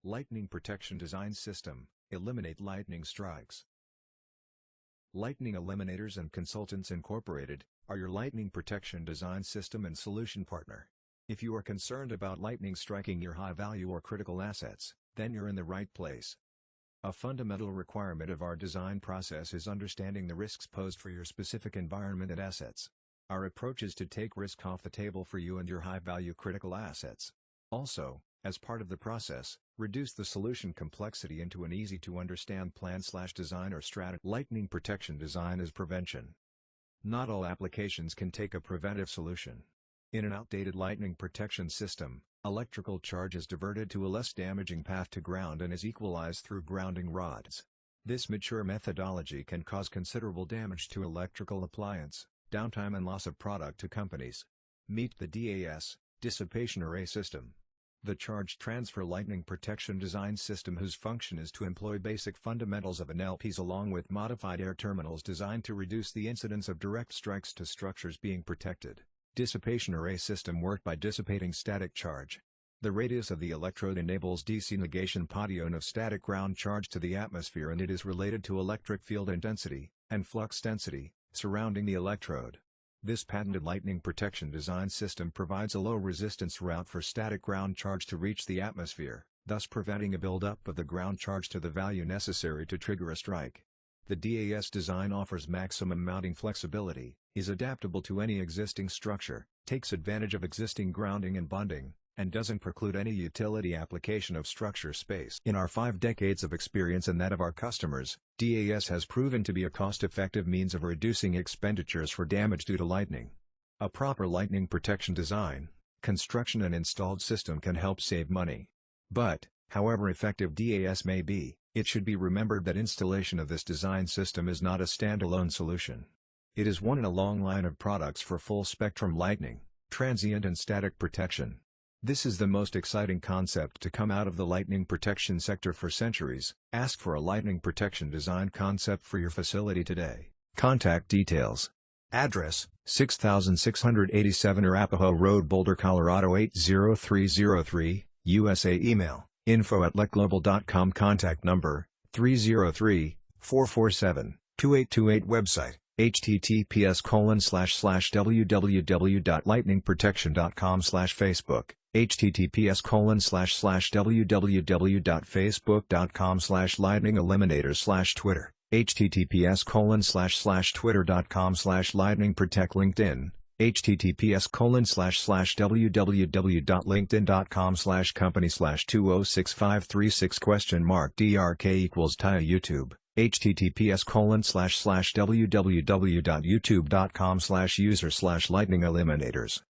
Lightning Protection Design System, eliminate lightning strikes. Lightning Eliminators and Consultants Incorporated are your lightning protection design system and solution partner. If you are concerned about lightning striking your high-value or critical assets, then you're in the right place. A fundamental requirement of our design process is understanding the risks posed for your specific environment and assets. Our approach is to take risk off the table for you and your high-value critical assets. Also, as part of the process, reduce the solution complexity into an easy-to-understand plan/design or strategy. Lightning protection design is prevention. Not all applications can take a preventive solution. In an outdated lightning protection system, electrical charge is diverted to a less damaging path to ground and is equalized through grounding rods. This mature methodology can cause considerable damage to electrical appliance, downtime and loss of product to companies. Meet the DAS, Dissipation Array System. The Charge Transfer Lightning Protection Design System, whose function is to employ basic fundamentals of NLPs along with modified air terminals designed to reduce the incidence of direct strikes to structures being protected. Dissipation Array System work by dissipating static charge. The radius of the electrode enables DC negation potential of static ground charge to the atmosphere, and it is related to electric field intensity and flux density surrounding the electrode. This patented lightning protection design system provides a low-resistance route for static ground charge to reach the atmosphere, thus preventing a buildup of the ground charge to the value necessary to trigger a strike. The DAS design offers maximum mounting flexibility, is adaptable to any existing structure, takes advantage of existing grounding and bonding, and doesn't preclude any utility application of structure space. In our 5 decades of experience and that of our customers, DAS has proven to be a cost-effective means of reducing expenditures for damage due to lightning. A proper lightning protection design, construction and installed system can help save money. But, however effective DAS may be, it should be remembered that installation of this design system is not a standalone solution. It is one in a long line of products for full-spectrum lightning, transient and static protection. This is the most exciting concept to come out of the lightning protection sector for centuries. Ask for a lightning protection design concept for your facility today. Contact details. Address: 6687 Arapahoe Road, Boulder, Colorado 80303, USA. Email: info@lecglobal.com. Contact number: 303-447-2828. Website: https://www.lightningprotection.com/Facebook, https://www.facebook.com/lightning eliminators/Twitter, https://twitter.com/lightning protect. LinkedIn, https://www.linkedin.com/company/206536 YouTube, https://www.youtube.com/user/lightning eliminators.